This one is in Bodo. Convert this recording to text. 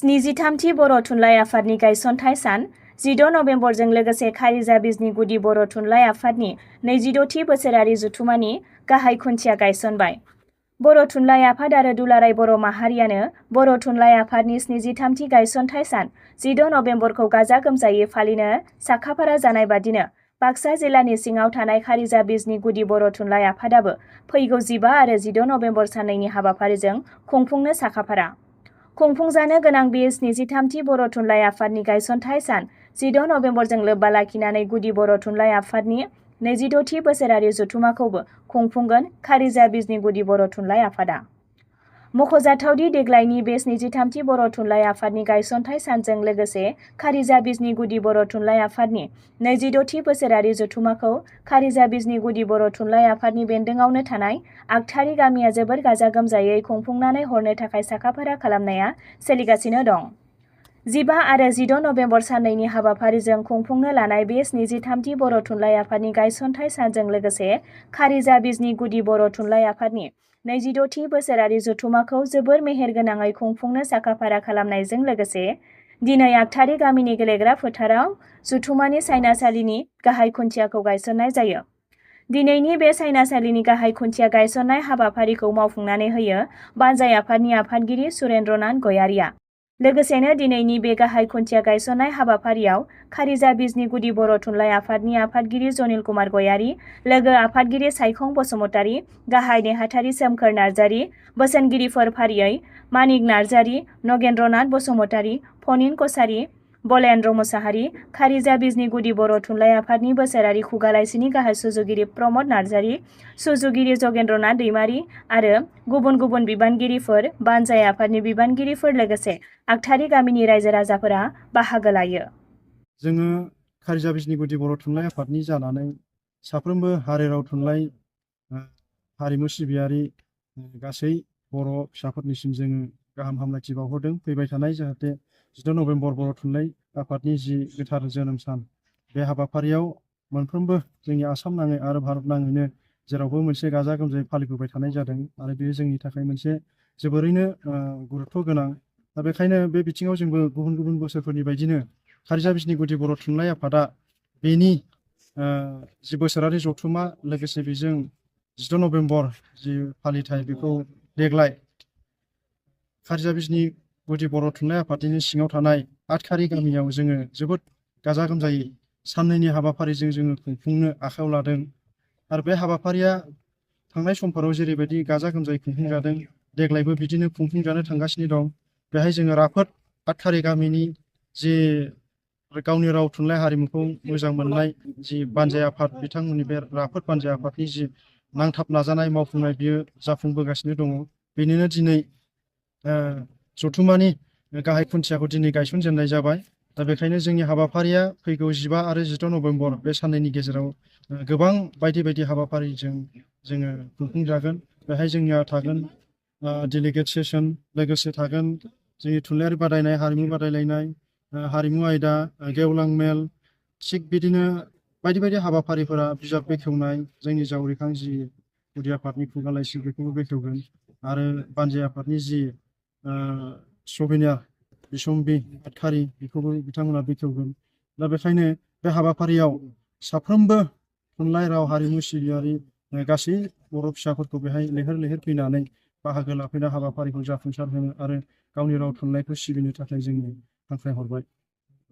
स्निजिथामथि बर' थुनलाइ आफादनि गायसनथाइ सान 16 नबेम्बरजों लोगोसे खारिजा बिजनि गुदि बर' थुनलाइ आफादनि 26थि बोसोरारि जथुमानि गाहाय खुन्थिया गायसनबाय। बर' थुनलाइ आफाद आरो दुलाराय बर' माहारियानो बर' थुनलाइ आफादनि 73थि गायसनथाइ सान 16 नबेम्बरखौ गाजा गोमजायै फालिनो साखाफारा जानाय बादिनो बाक्सा जिल्लानि सिङाव थानाय खारिजा बिजनि गुदि बर' थुनलाइ आफादाबो फैगौ 15 आरो 16 नबेम्बर साननैनि हाबाफारिजों खुंफुंनो साखाफारा। खुंफुंजानो गोनां बे 73थि बर' थुनलाइ आफादनि गायसनथाइ सान 16 नबेम्बरजों लोब्बा लाखिनानै गुदि बर' थुनलाइ आफादनि 26थि बोसोरारि जथुमाखौबो खुंफुंगोन खारिजा बिजनि गुदि बर' थुनलाइ आफादा। मख'जाथावदि देग्लायनि बे 73थि बर' थुनलाइ आफादनि गायसनथाइ सानजों लोगोसे खारिजा बिजनि गुदि बर' थुनलाइ आफादनि 26थि बोसोरारि जथुमाखौ खारिजा बिजनि गुदि बर' थुनलाइ आफादनि बेन्दोङावनो थानाय आगथारि गामिया जोबोर गाजा गोमजायै खुंफुंनानै हरनो थाखाय साखाफारा खालामनाया सोलिगासिनो दं। 15 आरो 16 नबेम्बर साननैनि हाबाफारिजों खुंफुंनो लानाय बे 73थि बर' थुनलाइ आफादनि गायसनथाइ सानजों लोगोसे खारिजा बिजनि गुदि बर' थुनलाइ आफादनि 26थि बोसोरारि जथुमाखौ जोबोर मेहेरगोनाङै खुंफुंनो साखाफारा खालामनायजों लोगोसे दिनै आगथारि गामिनि गेलेग्रा फोथाराव जथुमानि सायनासालिनि गाहाय खुन्थियाखौ गायसननाय जायो। दिनैनि बे सायनासालिनि गाहाय खुन्थिया गायसननाय हाबाफारिखौ मावफुंनानै होयो बानजाय आफादनि आफादगिरि सुरेन्द्रनाथ गयारिया। लोगोसेनो दिनैनि बे गाहाय खुन्थिया गायसननाय हाबाफारियाव खारिजा बिजनि गुदि बर' थुनलाइ आफादनि आफादगिरि जनिल कुमार गयारि, लोगो आफादगिरि सायखं बसुमतारी, गाहाय नेहाथारि सोमखोर नार्जारि, बोसोनगिरिफोर फारियै मानिक नार्जारि, नगेन्द्रनाथ बसुमतारी, फनिन कछारी, बलेन्द्र मोसाहारि, खारिजा बिजनि गुदि बर' थुनलाइ आफादनि बोसोरारि खुगा लाइसिनि गाहाय सुजुगिरि प्रमद नार्जारि, सुजुगिरि जगेन्द्रनाथ दैमारि आरो गुबुन गुबुन बिबानगिरिफोर, बानजाय आफादनि बिबानगिरिफोर लोगोसे आगथारि गामिनि रायजो राजाफोरा बाहागो लायो। जोङो खारिजा बिजनि गुदि बर' थुनलाइ आफादनि जानानै साफ्रोमबो हारि राव थुनलाइ हारिमु सिबियारि गासै बर' फिसाफोरनिसिम जोङो गाहाम हामलायथि बावहरदों। फैबाय थानाय जाहाथे 16 नबेम्बर बर' थुनलाइ आफादनि जि गोथार जोनोम सान, बे हाबाफारियाव मोनफ्रोमबो जोंनि आसाम नाङै आरो भारत नाङैनो जेरावबो मोनसे गाजा गोमजायै फालिबोबाय थानाय जादों आरो बेयो जोंनि थाखाय मोनसे जोबोरैनो गुरुत्व गोनां। दा बेखायनो बे बिथिङाव जोंबो गुबुन गुबुन बोसोरफोरनि बायदिनो खारिजा बिजनि गुदि बर' थुनलाइ आफादा बेनि जि बोसोरारि जथुमा लोगोसे बेजों 16 नबेम्बर जि फालिथाय बेखौ देग्लाय खारिजा बिजनि गुदि बर' थुनलाइ आफादनि सिङाव थानाय आटखारि गामियाव जोङो जोबोद गाजा गोमजायै साननैनि हाबाफारिजों जोङो खुंफुंनो आखायाव लादों। आरो बे हाबाफारिया थांनाय समफोराव जेरैबायदि गाजा गोमजायै खुंफुंजादों, देग्लायबो बिदिनो खुंफुंजानो थांगासिनो दं। बेहाय जोङो राफोद आटखारि गामिनि जि गावनि राव थुनलाइ हारिमुखौ मोजां मोननाय जि बानजाय आफाद, बिथांमोननि बे राफोद बानजाय आफादनि जि नांथाब नाजानाय मावफुंनाय बियो जाफुंबोगासिनो दङ। बेनिनो दिनै जथुमानि गाहाय खुन्थियाखौ दिनै गायसनजेननाय जाबाय। दा बेखायनो जोंनि हाबाफारिया फैगौ 15 आरो 16 नबेम्बर बे साननैनि गेजेराव गोबां बायदि बायदि हाबाफारिजों जोङो खुंफुंजागोन। बेहाय जोंनिया थागोन डेलिगेट सेसन, लोगोसे थागोन जोंनि थुनलाइयारि बादायनाय, हारिमु बादायलायनाय, हारिमु आयदा, गेवलां मेल, थिग बिदिनो बायदि बायदि हाबाफारिफोरा बिजाब बेखेवनाय, जोंनि जावरिखां जि गुदि आफादनि खुगा लाइसि बेखौबो बेखेवगोन आरो बानजाय आफादनि जि सभिनियार बिसम्बि आटखारि बेखौबो बिथांमोना बेखेवगोन। दा बेखायनो बे हाबाफारियाव साफ्रोमबो थुनलाइ राव हारिमु सिबियारि गासै बर' फिसाफोरखौ बेहाय लैहोर लैहोर फैनानै बाहागो लाफैना हाबाफारिखौ जाफुंसार होनो आरो गावनि राव थुनलाइखौ सिबिनो थाखाय जोङो हांख्रायहरबाय।